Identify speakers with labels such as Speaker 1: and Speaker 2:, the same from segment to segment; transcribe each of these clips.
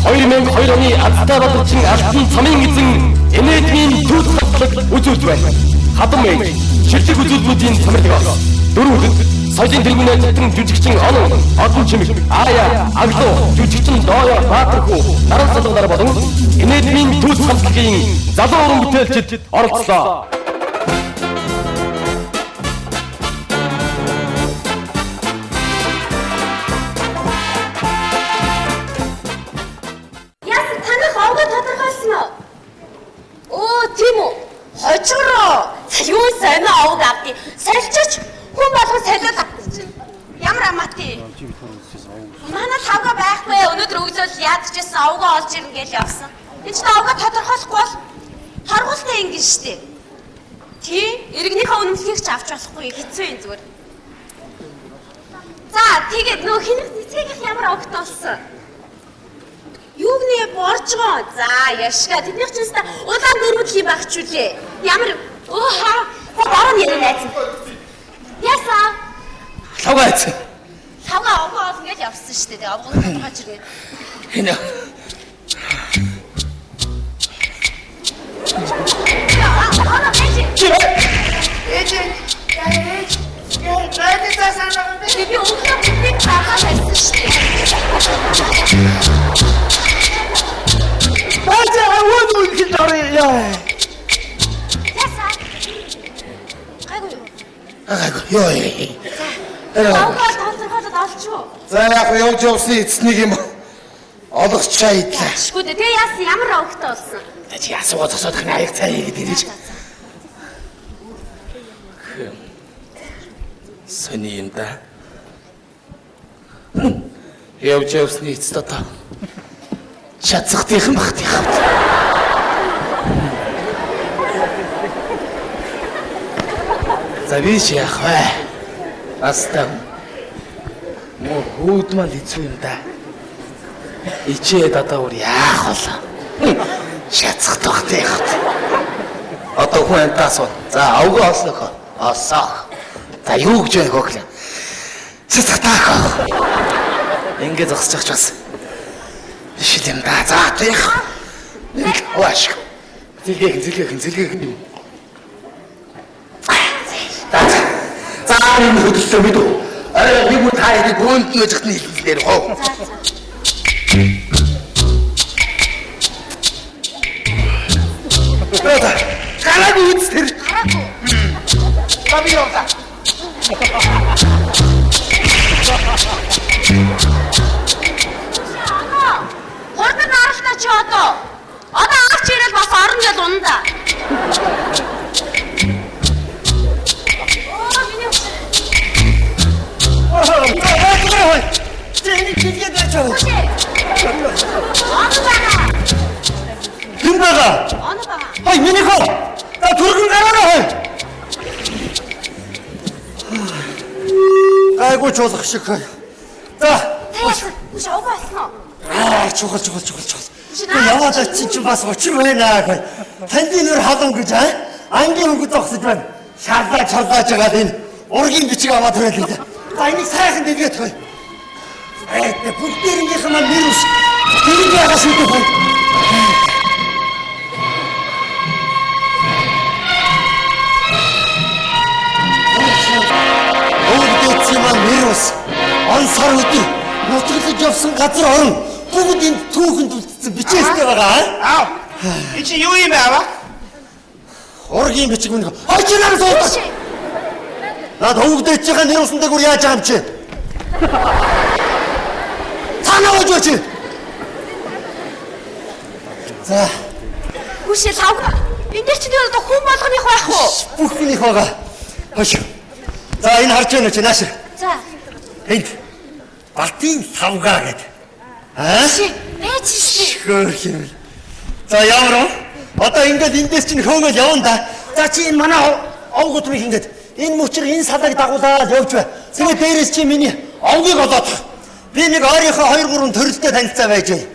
Speaker 1: 2002 оны Азтабадарчин алтан цамын эзэн энергийн төв цавцлаг үзүүлж байна. Хадам ээж, шилдэг үзүүлбэрийн цамралгаас дөрвөд соёлын тэргүүнээ татан жүжигчин онон одон чимэг аяа аглуу жүжигчин дооё баатархүү наран салганаар болон энергийн төв цавцлагын залуу уран бүтээлчид оролцлоо.
Speaker 2: Юу сайн аваг авдий. Сальчиж хүн болгон салиад авчих. Ямар амаатай. Манай тавга байхгүй. Өнөөдөр өглөөл яадчихсан авгаа олж ирнэ гэж явсан. Энд ч авгаа тодорхойлохгүй бол харгуултай ингэн штэ. Тий, иргэнийхээ үнэмлэхийг ч авч болохгүй хэцүү юм зүгээр. За, тэгээд нөө хинэг цэцгийнх ямар авагт болсон? Юугны боржгоо. За, яшка тэднийх ч нэстэ улаан дөрвөд хий багч үлээ. Ямар ооха. Дараа нь ярина найз. Ясаа?
Speaker 1: Лавга айц.
Speaker 2: Лавга авгаа олон гэж явсан шүү дээ. Авгаа тодорхойч ирээд.
Speaker 1: Хинэ.
Speaker 2: Би өглөө бүгдийг цаагаа байсан шүү дээ.
Speaker 3: Бачаа аваад үлгэж орё яа. Ёо.
Speaker 2: Авгаа тодорхойлоод олчихоо.
Speaker 3: За яг явж явсан эцнийг юм олгочаа идлээ.
Speaker 2: Шгүй дээ. Тэгээ яасан ямар авагтай болсон?
Speaker 3: Чи асуугаа тосоодох нь аяг цай гэдэг ирэж. Сони юм да. Явж явсны эцэд одоо шатсахтайхан бахтыг хавт. За би ч яах вэ? Астам. Муу хүүд мал хэцүү юм да. Ичээд одоо өөр яах вэ? Шатсах тохтой хавт. Одоо хүн амтаас уу. За авгаа олснох. Осоох. За юу гэж байгааг хөөглөө. Шатсахтаах. Ингээд зогсож бас. Биш юм да. За тийх. Нэг уаш. Зилгээх. За энэ хөдөлсөө бид үү. Нэг үл таадаг гүнд нөжигт нь хэлбэлээр хоо. За. Гараг үзтэр. Баби яваа.
Speaker 2: Хурдан наарлаа чи одоо. Одоо аач ирэл бас орно гэж унда.
Speaker 3: Тэний гэлгээд очоо.
Speaker 2: Оны бага.
Speaker 3: Хэн байгаа?
Speaker 2: Оны бага.
Speaker 3: Хай миний хоо. За түргэн гараарай хай. Гайгүй чуулгах шиг хай. За.
Speaker 2: Үш авгаа болсон уу?
Speaker 3: Чухал. Яваад очиж чи бас учир байна хай. Танд нэр халуун гэж ангийн өнгө зогсож байна. Шарлааж байгаа энэ ургийн бичиг аваад хүрээд л дээ. За энийг сайхан дэвгээд хай. Бүгдээрнийх маань вирус. Тэрийг яагаас үүдэх вэ? Бүгдээч маань вирус. Он сар өдөр нутаглаж явсан газар орон бүгд энд түүхэнд үлдсэн бичээстэй байгаа. Аа. Энэ чи юу юм аа? Ургийн бичиг мөн. Очи нараа сууж. Наад бүгдээч байгаа вирусантай гүр яаж байгаа юм чи? Наваач. За.
Speaker 2: Хүшэл авга. Энд дээр ч нэр одоо хүн болгоных байх уу?
Speaker 3: Бүхнийх байгаа. Хош. За энэ харж байна чи нааш.
Speaker 2: За.
Speaker 3: Энд Балтийн савгаа гэдэг.
Speaker 2: Бэж шээ.
Speaker 3: Хөөх юм. За ямар вэ? Одоо ингээд эндээс чинь хөөгөл явна да. За чи энэ манай овгууд мих ингээд энэ мөчөр энэ салааг дагуулаад явж бай. Тэгээ дээрээс чи миний овгийг олоод. Би нэг ойрынхоо 2-3 төрөлтэй танилцаа байж бай.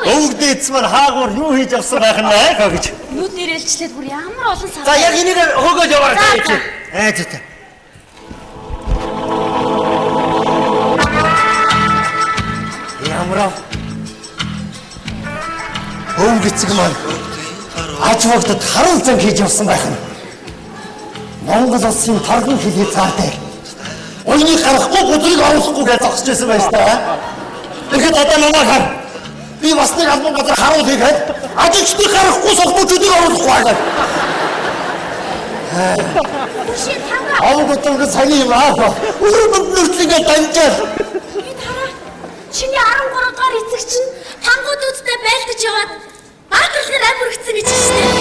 Speaker 3: Өвгдээц маань хаагуур юу хийж авсан байх нь аа гэж.
Speaker 2: Юу нэрэлжлээд бүр ямар олон сар.
Speaker 3: За яг энийг хөөгөл яваарай чи. За. Ямар
Speaker 4: өвг эцэг маань аж ахуйд харуу зан хийж явсан байх нь. Монгол улсын торгон хэлхий цаартай. Ойны гарахгүй бүдрийг оруулахгүй гэж зогсож байсан байж та. Тэгэхэд одоо намайг хар. Би бас нэг албан газар харуул хийгээд ажилчдыг гарахгүй сохбочдыг оруулахгүй байгаа.
Speaker 2: Ши танга.
Speaker 4: Авготонг цагийн юм аа. Өөрөөр нөртлөгээ данжаа.
Speaker 2: Би тараа. Чиний 13 дугаар эцэг чинь тангуудуудтай байлдаж яваад баатрал амар өгцөн гэж байна.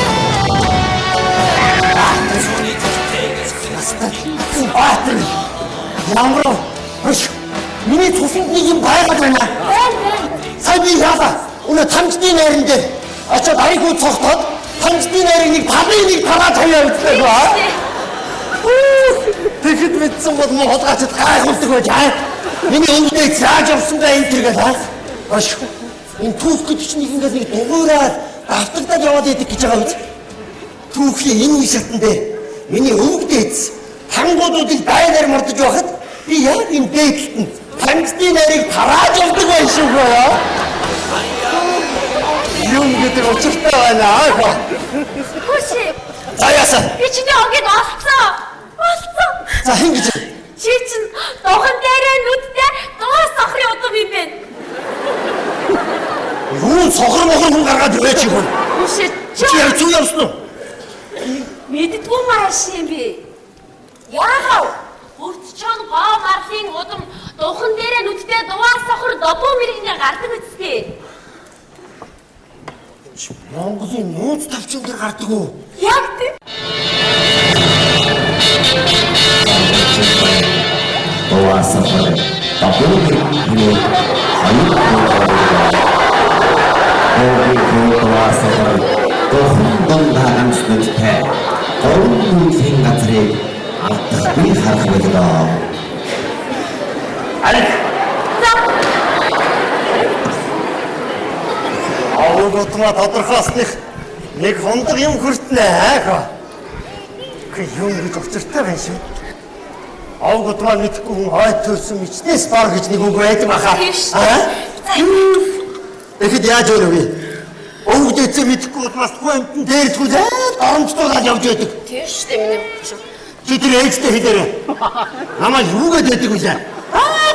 Speaker 4: Баатар. Ямар хөш. Миний цуснд нэг юм байгаад байна.
Speaker 2: Байна.
Speaker 4: Сая би яалаа. Өнөө тамжны найран дээр очоод айгуу цогтоод тамжны найрыг нэг талын нэг тараа тавиа үзлээ ба. Тэгэхэд мэдсэн бол муу холгоочд гайхуулдаг байж аа. Миний өвдөө зааж авсан бай энэ тэргээл аа. Ош. Энэ түүх гэж чинь ингээд нэг дугуураад автагдаад яваад идэх гэж байгаа үз. Түүхийн энэ үе шатн дээр миний өвдөөц тангуудуудыг байнаар мордож байхад би яг энэ дээдлэлт нь тамжны найрыг тарааж авдаг байх шиг байна. Юм гэдэг учиртай байна аа.
Speaker 2: Хөши.
Speaker 4: Заяасан.
Speaker 2: Би чиний огийг олцсон. Олцсон.
Speaker 4: За хин гэж.
Speaker 2: Чи чин дохон дээрээ нүдтэй дуус сохрын удам юм бэ.
Speaker 4: Юу сохор мохор хүн гаргаад ирэх юм.
Speaker 2: Хөши.
Speaker 4: Чи яг зүг явсан уу?
Speaker 2: Мэддгүй маш юм би. Яагаад? Өртчөн гоо марлын удам духан дээрээ нүдтэй дуус сохор добоо мэрэгнээ гардаг үстэй.
Speaker 4: Монголын нууц тавчин дээр гардаг уу?
Speaker 2: Яг тийм.
Speaker 5: Оасафар табуг хинэ хаяг оасафар тохон даганцтай гол хин газрыг алдахгүй харах байлаа.
Speaker 4: Авготма тодорхойлсных нэг хондог юм хүртнэ аа. Гэхдээ юм гэж учиртай байна шүү. Авготма мэдхгүй хүн хойд төрсөн мичнээс бор гэж нэг үг байдаг баха. Тэгэхэд яаж өрөө вэ? Өвгдөөцөө мэдхгүй бас гомтон дээр түлээд оромжтуулаад явж байдаг.
Speaker 2: Тийш дээ миний.
Speaker 4: Чи тэр ээжтэй хэлээрэй. Намаа юу гэдэг вэ?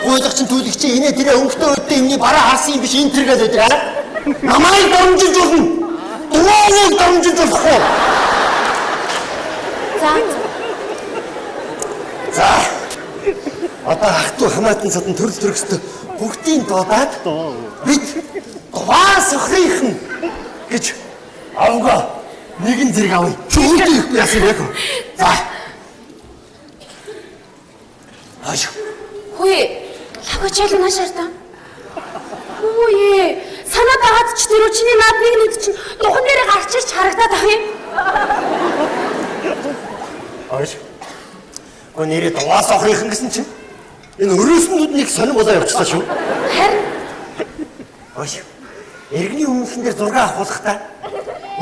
Speaker 4: Гойдох чинь түлэг чи инээ тэрэ өнгөтэй өдөө юмний бараа харсан юм биш энэ тэр гэдэг аа. Намайг дөрмжилж болно. Дуурайг дөрмжилж болохгүй. За. Одоо ахтуу хамаатан садан төрөл төрөстэй бүгдийн дуудаад бид гуаас охрийнхан гэж авгаа нэгэн зэрэг авъя. Чүлдээ их яасан яг. За. Аж.
Speaker 2: Хөөе. Лагочаал наашаартаа. Хөөе. Санаа дагаад ч тэр чиний наад нэг нүд чинь духан дээрээ гарч ирж харагдаад ах юм.
Speaker 4: Аж. Гоо нэрээ дуаас охрийнхан гэсэн чинь энэ өрөөснүүд нэг сонир болоо явчихлаа шүү.
Speaker 2: Харин
Speaker 4: Аж. Иргэний өмнөхөн дээр зураг авахлахтаа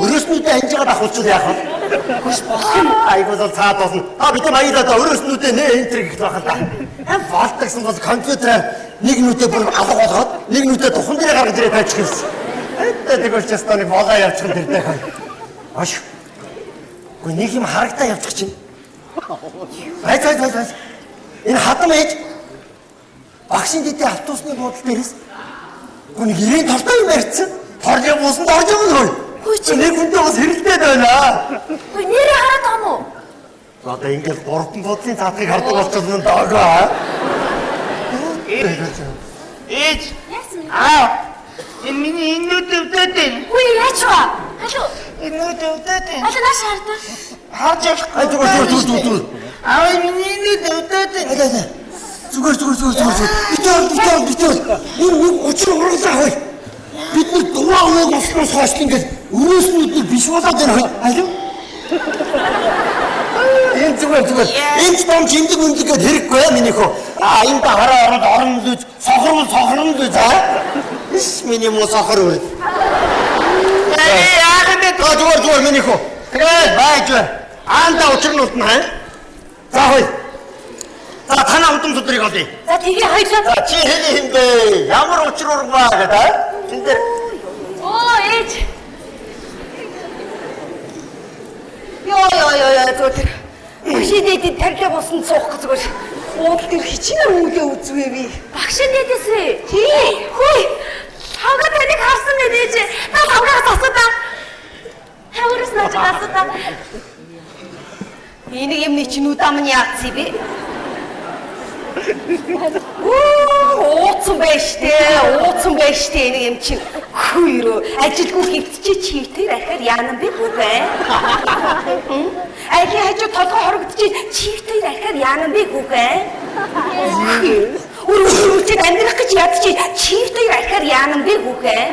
Speaker 4: өрөөснүүдээ анжигаад авахулчул яах вэ? Хүч болох юм. Айгуу зал цаад болно. Та бид маягдаа өрөөснүүдээ нэ энэ төр гэх байх л да. Ам болтгсон бол компьютераар нэг нүдээ бүр алга болгоод нэг нүдээ духан дээр гаргаж ирээ таачих юмсан. Эдгээр тэгвэл ч ястаа нэг болоо явчих юм дэрдээ хай. Аж. Гүн нэг юм харагдаа явчих чинь. Бай. Энэ хатам ээж багшин дэдээ автобусны буудлын дээрээс гүн гэрийн тортой юм ярьсан. Торжоо буусан орж явна хөө. Нэг хүнтэй бас хэрэлдээд байна.
Speaker 2: хөөе нэрээ хараад байгаа мó.
Speaker 4: Одоо ингээл гурван буудлын цаатыг хардаг болчихсон даагаа.
Speaker 6: Ээж
Speaker 2: Яасан?
Speaker 6: энэ миний инүүд өвдөд энэ.
Speaker 2: Хөөе яач вэ? Алуу.
Speaker 6: Инүүд өвдөд энэ.
Speaker 2: Алуу нааш хардаа.
Speaker 6: Харж явахгүй.
Speaker 4: Ай зүгээр.
Speaker 6: Миний инүүд өвдөд энэ.
Speaker 4: Зүгээр. Битүүл. Энэ учир урлаа хой. Бид нэг дураа ууг усноос хойш ингээд өрөөснүүдийг биш болоод байна хой. Алуу. Энэ зүгээр. Энд том жиндэг үндэгэд хэрэггүй миний хөө. Энэ та хараа ороод орон лүз, сохрон лүз аа. Ис миний муу сохор үр.
Speaker 6: Яагаад бэ?
Speaker 4: Зүгээр миний хөө. Тэгээд байж. Аанда учирнууд нь хаа. За хой. За танаа удам судрыг олъё.
Speaker 2: За тэгээ хоёлоо.
Speaker 4: За чи хэний хин бэ? Ямар учир ургаа гэдэг аа? Тэн дээр
Speaker 2: Оо ээж.
Speaker 7: зүгээр. Машин дэдэд тарилаа болсон цуух гэж зүгээр. Уудал дээр хичнээн өнгөө үзвээ би.
Speaker 2: Багшин дэдэсээ.
Speaker 7: Тий.
Speaker 2: Хөөе. Хавга таныг харсан мэдээж. Та хавгаас асуудаа. Хавгаас наач асуудаа.
Speaker 7: Энийг юм чинь үдам нь яац би. Ууцсан байж тээ энийг юм чинь. Хөөе. Ажилгүй хөвтчээ чивтэр ахаар яанам бэ хүүгээ. Айхи хажуу толгой хорогдчих чивтэр ахаар яанам бэ хүүгээ. Үргэлжлүүлж амьдрах гэж ядчих чивтэр ахаар яанам бэ хүүгээ.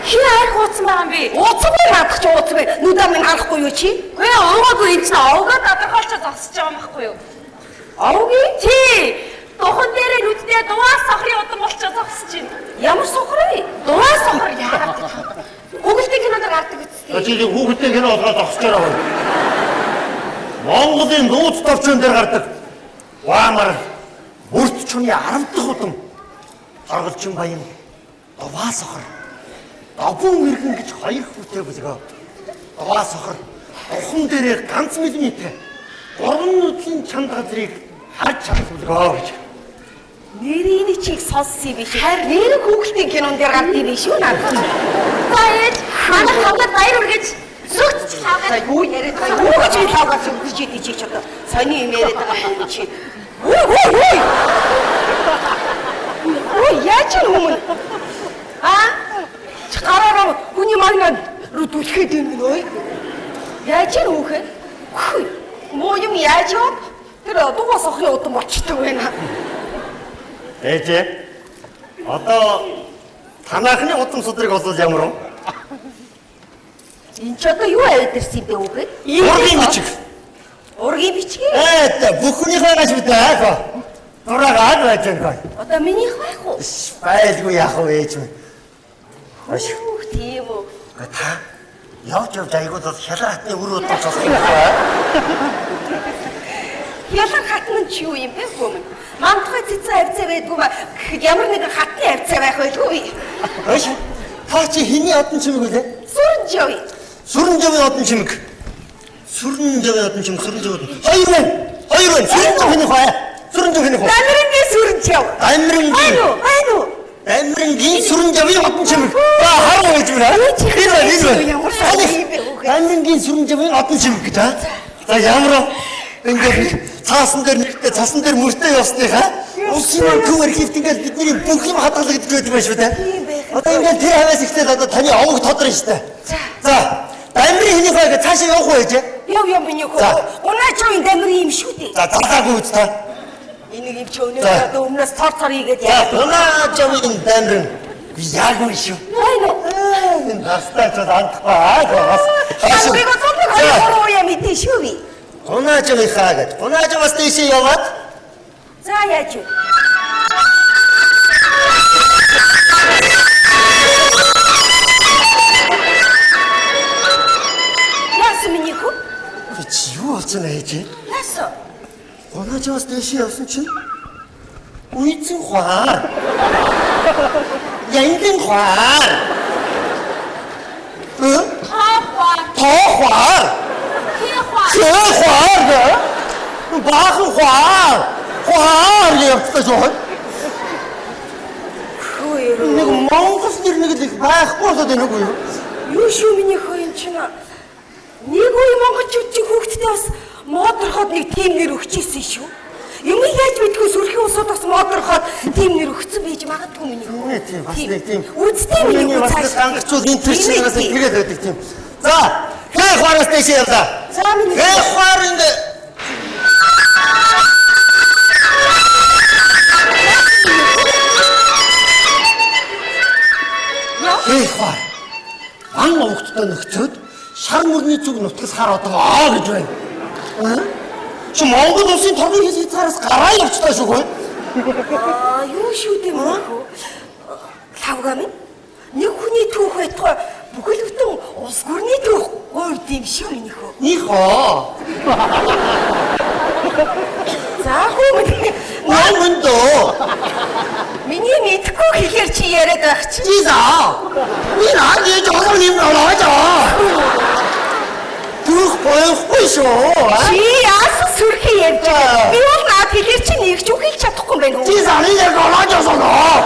Speaker 2: Хин айх ууцсан байгаа юм бэ?
Speaker 7: Ууцгүй наадах ч ууцгүй. Нүдам минь харахгүй юу чи?
Speaker 2: Гүй уугаагүй энэ чинь овгоо тодорхойлж зогсож байгаа юм байхгүй юу?
Speaker 7: Овги?
Speaker 2: Тий. Духан дээрээ нүдтэй дуваа сохрын удам болчиход зогсож байна.
Speaker 7: Ямар сохроо?
Speaker 2: Дуваа сохор яагаад вэ? Гуглдын кинонд гардаг үстэй.
Speaker 4: Чи хүүхдтэй кино олгоод зогсож байгаа юм. Монголын нууц товчон дээр гардаг. Ваамар бүрт чуны 10 дахь удам Аргалчин баян дуваа сохор. Добон иргэн гэж 2 хүүтэй бүлгөө. Дуваа сохор духан дээрээ ганц миллиметр 3 нүдлийн чанд газрыг харж чадвал гэж.
Speaker 7: Нэрийн чиг сонссон биш. Харин нэр Google-ийн кинонд дээр гардаг биш үү надад.
Speaker 2: Баяж манай хавгад баяр үргэж зүгтч хавгад.
Speaker 7: Юу яриад байгаа юу гэж хавгад зүгтж идэж чи одоо. Сони юм яриад байгаа юм чи. Ой. Ой яаж юм? Гараараа хүний магнад руу түлхээд юм нөө. Яаж юм хэ? Moo юм яаж юу? Тэр дуугаас охин удам болчтой байна.
Speaker 4: Ээжээ. Одоо танахны удам судрыг олвол ямар вэ?
Speaker 7: Энд ч одоо юу айдэрсэн бэ үгүй?
Speaker 4: Ургийн бичиг.
Speaker 7: Ургийн бичиг?
Speaker 4: Бүхнийхээ гаж мэдээ. Дураагаад байж байгаа.
Speaker 7: Одоо минийх байх уу?
Speaker 4: Байлгүй яах вэ ээж минь.
Speaker 7: Ашиг тийм үү.
Speaker 4: Та явж айгууд бол хялан хатны үр удаа цосох юм байна.
Speaker 7: Хялан хатны ч юу юм бэ хүмүүс? Мантхай цэцэн хавцаа байдгүй ба гэхэд ямар нэгэн хатны хавцаа байх байлгүй.
Speaker 4: Ашиг та чи хэний одон чимэг үлээ?
Speaker 7: Сүрэнжав.
Speaker 4: Сүрэнжавын одон чимэг. Сүрэнжавын одон чимэг сүрэнжав. Хоёр байна. Сүрэнжав хэний хаа? Сүрэнжав хэний хаа?
Speaker 7: Дамирынгийн сүрэнжав.
Speaker 4: Дамирынгийн сүрэнжавын одон чимэг. Хараа байж байна. Дамирынгийн сүрэнжавын одон чимэг гэж аа. За ямар ингээд цаасан дээр мөртөө явсныхаа улсын төв архивт ингээд бидний бүх юм хадгалагдаж байдаг байх шүү дээ. Одоо ингээд тэр хаваас ихтэл одоо таны овог тодрын шүү дээ. За дамирын хэний хаа гэж цаашаа явах уу ээж?
Speaker 7: Яв миний хөө. Унаачийн дамирын юм шүү дээ.
Speaker 4: За залаагүй үст та.
Speaker 7: Энийг юм чи өнөөдөр өмнөөс цар хийгээд
Speaker 4: яа. Унаачийн дамирын яг үн шүү. Энэ настач андахгүй аа.
Speaker 7: Хашиг гоо я мэдээ шүү би.
Speaker 4: Унаачийн хаа гэж. Унаачаас тийшээ яваад.
Speaker 7: За яаж вэ? Яасан миний хөө?
Speaker 4: Чи юу болсон ээж?
Speaker 7: Яасан?
Speaker 4: Унаачаас тийшээ явсан чинь үйцэн хваар. Яндын хваар. Тоохваар. Хваар. Баахан хваар. Хваар явсан шүү. Нэг Монгол нэр нэг л байхгүй болоод байна уу?
Speaker 7: Юу шүү миний хөө юм чинь. Нэг үе монголчууд чи хүүхдтэй бас модорхоод нэг тим нэр өгчээсэн шүү. Юм яаж мэдгүй сүрхийн усууд бас модорхоод тим нэр өгсөн байж магадгүй миний хөө.
Speaker 4: Тийм бас нэг тийм.
Speaker 7: Үстэй миний хөө
Speaker 4: цааш ангачууд энэ төр чинь бас тэгээд байдаг тийм. За, хээ хваараас дэше явлаа.
Speaker 7: За миний
Speaker 4: хээ хваар ингэ. Хээ хваар. Ан овогттой нөхцөд шар мөрний зүг нутгас хар одоо гэж байна. Чи Монгол улсын торгын хязгаараас гараа явчихлаа шүү хөө.
Speaker 7: Юу шүү дээ мөн. Лавгам. Нэг хүний түүх байтугай бүхэл бүтэн улс гүрний түүх гойд юм шүү миний хөө.
Speaker 4: Нихоо.
Speaker 7: За хөө.
Speaker 4: Нэмэндөө.
Speaker 7: Миний мэдгүй хэлээр чи яриад байх чи.
Speaker 4: Жизаа. Энэ аа яаж олон юм болоо. Түүх Гоёхгүй шүү.
Speaker 7: Чи яасан сүрхий ярьж байгаа? Би бол наад хэлэр чи нэгч үхэлж чадахгүй юм байна уу?
Speaker 4: Чи санийдээ голоожсон оо.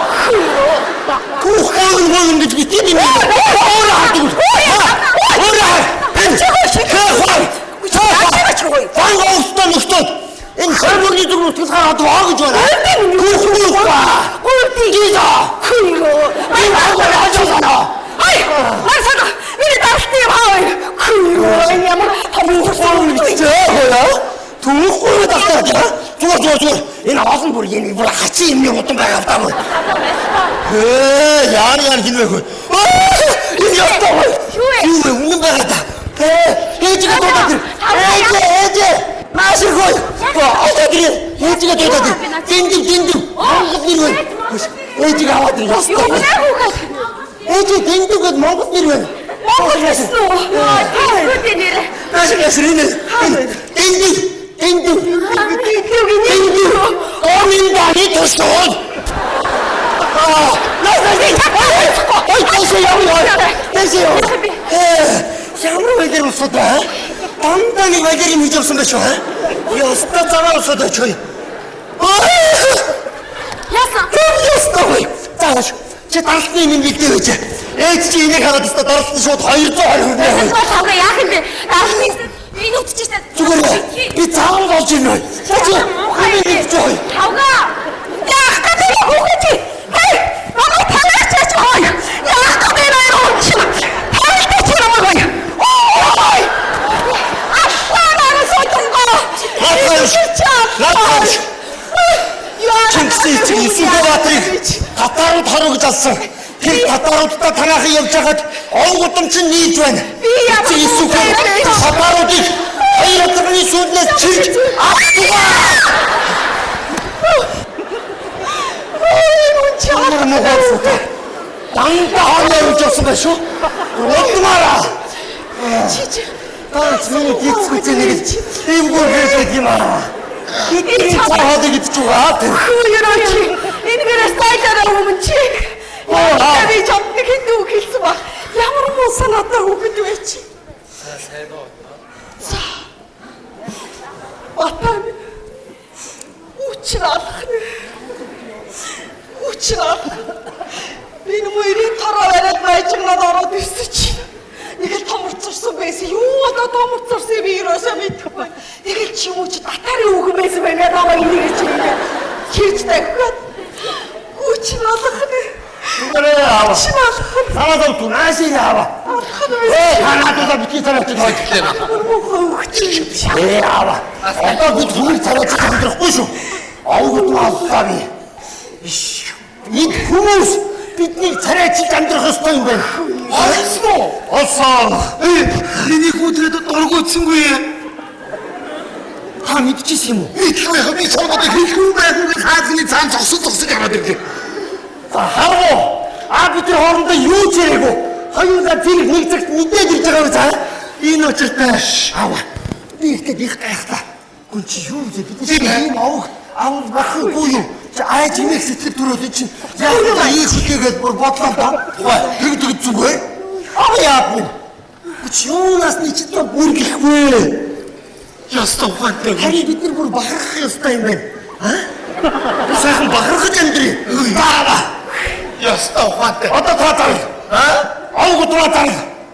Speaker 4: Түүхэн гон гэж би тийм юм. Энэ хөрмөрний зүгт тусгаад байгаа гэж байна. Түүхэн ба. Гүйдээ.
Speaker 7: Хөөе. Ай! Марсана! Миний дарсны хаа. Хөөе. Ямар хавын
Speaker 4: Түүхэн тахтаа. Зүгээр. Энэ олон бүр энэ бүр хачин юмны утан байгаа даа. Яар хэлвэхөө. Энэ ястаа. Юу юм байгаа та. Ээжигээ дуудаад. Ээж. Маашгүй. Ээжигээ дуудаад. Дэндүү. Монгол нэр байна. Ээжигээ аваад ир ястаа. Ээж дэндүүгээд монгол нэр байна.
Speaker 7: Монгол гэсэн үү? Тэсгүүд нэр.
Speaker 4: Дэндүү. Оминданы тусууд. Ямар байлэр усууд аа? Дандаа нэг байлэр юм хийж авсан байх шүү аа? Яста цаваа усууд очив. Яста. Зааш. Чи дарсны юм бэлдээ байж. Ээж чи энийг хараад өстө дарсны шууд 220 байна.
Speaker 2: Тавга яах юм бэ? Дарсны энэ утчихсан.
Speaker 4: Зүгээр би цаавал болж ирнэ. Чи хэмээн чой.
Speaker 2: Тавга. Яах гэдэг хүүхэд. Хей! Намайг танаач хой. Яах гэдэг юм чи? Хайлтч юм уу? Ой! Ахлаараа сотонго.
Speaker 4: Латаш. Чингисийн Сүлбаатарыг татарууд хорогж алсан. Тэр татаруудтай танаахан явж хагаад овгодом чинь нийж байна. Татаруудыг хоёр өдрийн сүүлнээс чирч автугаа. Ямар мөгөөсөд. Дандаа хоноо явуулсан байх шүү. Удмаараа. Таач миний гисгүцэн нэг юм гоо юм аа. Эцэг цаадаг гэж байгаа.
Speaker 7: Хөөе. Энэ гэрээс тайлаараа өмнө чи. Би жамд хинтүү хэлсэн ба. Ямар муу санаатай хүүхэд вэ чи? Батан. Учраа. Би нүмэрийн тараа бараад байжнаад ороод ирсэн чи. Нэг л томорцорсон байсан. Юу одоо томорцорсон би юусаа мэдхгүй. Нэг л чи юу ч татарын хүүхэн байсан байна. Намайг энийг чи хийж тавьгаад. Учраа.
Speaker 4: Зүгээр аа. Санаад тунаашин аа. Ханаад битгий цараач хойдлээ. Аа. Одоо бид хүн цараач амьдрахгүй шүү. Авгад мааллаа би. Энд хүмүүс бидний царайчилж амьдрах ёстой юм байна. Олсон. Энийг үтрээд дургуутсангүй. Та мэдчихсэн юм уу? Мэдхгүй би цаанаад хэлэхгүй байгууг хаазны цаан зогсож яваад ирлээ. Хараа. Бид тэр хоорондоо юу ч яриаггүй. Хоёулаа тэр нэг цагт мэдээд ирж байгаа үү цаа? Энэ учиртай. Аваа. Би их гайхлаа. Гүн чи юу вэ? Бид ийм авах байхгүй юу? Айж имэх сэтгэл төрөөд чинь яа их үтэйгээд бүр бодлоо та. Тэгдэг зүгээр. Яа бүү. Чи юунаас нэг ч бүр гэхгүй. Ястаа ухаантай. Харин бид нар бүр бахархах ёстой юм байна. Сайхан бахархаж амьдрий. Ястаа ухаантай. Одоо таатай. Авгудгаа таа.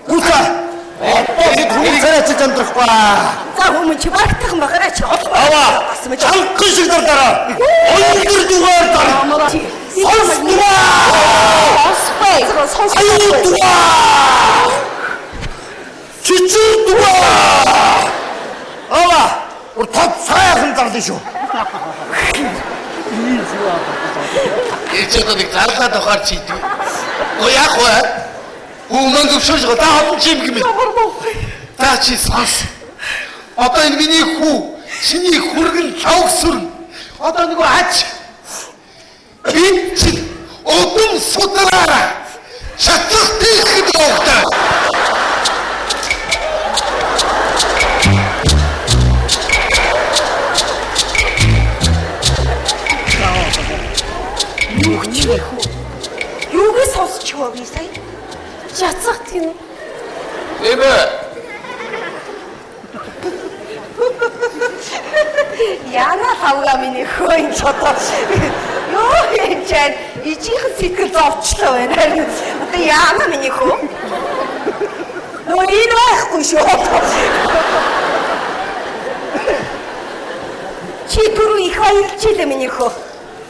Speaker 4: Гүтээ. Бид хүн царайч амьдрахгүй.
Speaker 7: За хүмүүс чи багтах магараач олох.
Speaker 4: Аваа. Чанхан шиг дараа. Ойгор дугаар дараа. Сонсбай. Чичи дугаар. Аваа. Уртад сайхан зарлаа шүү.
Speaker 8: Ээжээ нэг зарлаад авахар чи. Яах вэ? Уман гүшиж гадаа чим гэмээ. Та чи сонс. Одоо энэ миний хүү, чиний хүргэн лавгсүр. Одоо нэг ач. Би чи одон судраа. Шатлах тийхэд явахтай.
Speaker 7: Юуг сонсч байгаа би сая? Яцах тийм.
Speaker 8: Эбэ.
Speaker 7: Яна тавга миний хөөе чото. Йоо энэ чад ичийн сэтгэл зовчлоо байна. Харин одоо яана миний хөө. Нөө энэ байхгүй шүү. Чи түрүү их баярлчихлаа миний хөө.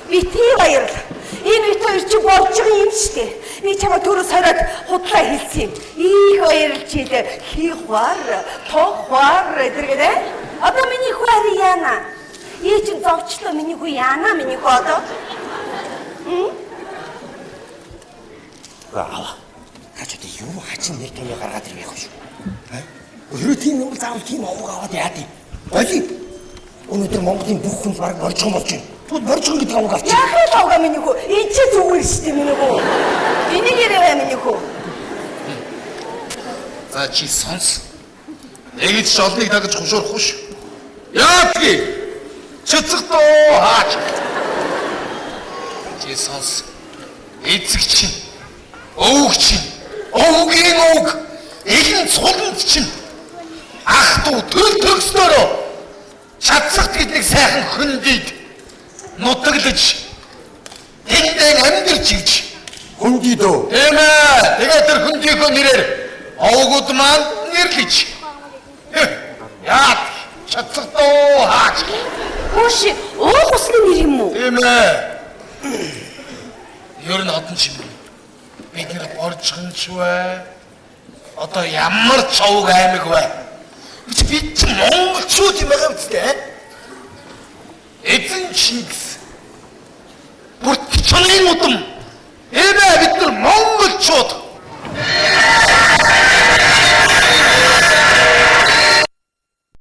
Speaker 7: Би тий баярл. Энэ үед хоёр чи болж байгаа юм шүү дээ. Би чамаа түрүү сороод худлаа хэлсэн юм. Их баярлчихлаа. Хихвар, тохвар гэдэргээ. Одоо миний хүү ари яана. Ий чин зовчлоо миний хүү яана миний хүү одоо.
Speaker 4: Аа. Хачаад юу хачин нэг тэмээ гаргаад ирэх юм шүү. Өөрөө тийм юм заавал тийм овог аваад яа тийм. Боли. Өнөөдөр Монголын бүх хүн баг боржгон болж байна. Тэгвэл боржгон гэдэг овог авчих.
Speaker 7: Яхаа тавга миний хүү. Энд чи зүгээр шүү дээ миний хүү. Энийг ярив миний хүү.
Speaker 8: За чи сонс. Эгд ч олныг дагаж хушуурахгүй шүү. Яатги. Чөцгдөө хаач. Чи сонс. Эцэг чинь. Өвг чинь. Өвгийн өвг. Ихэнх цуланд чинь. Ах дүү төл төгсдөрөө. Чадсагт гэдэг сайхан хөндийд нутаглаж тэндээ амьдарч ивч
Speaker 4: Хүндий дөө.
Speaker 8: тийм ээ тэгээд тэр хөндийхөө нэрээр овгууд маань нэрлэж яат чадсагтөө хаач
Speaker 7: Хөөш уух усны нэр юм уу?
Speaker 8: тийм ээ ер нь одон чим бид нэр боржгонч вэ одоо ямар ч овг аймаг вэ бид ч монголчууд юм байгаа үстэй. Эзэн Чингис. Бүрт чонын удам. Бид нар монголчууд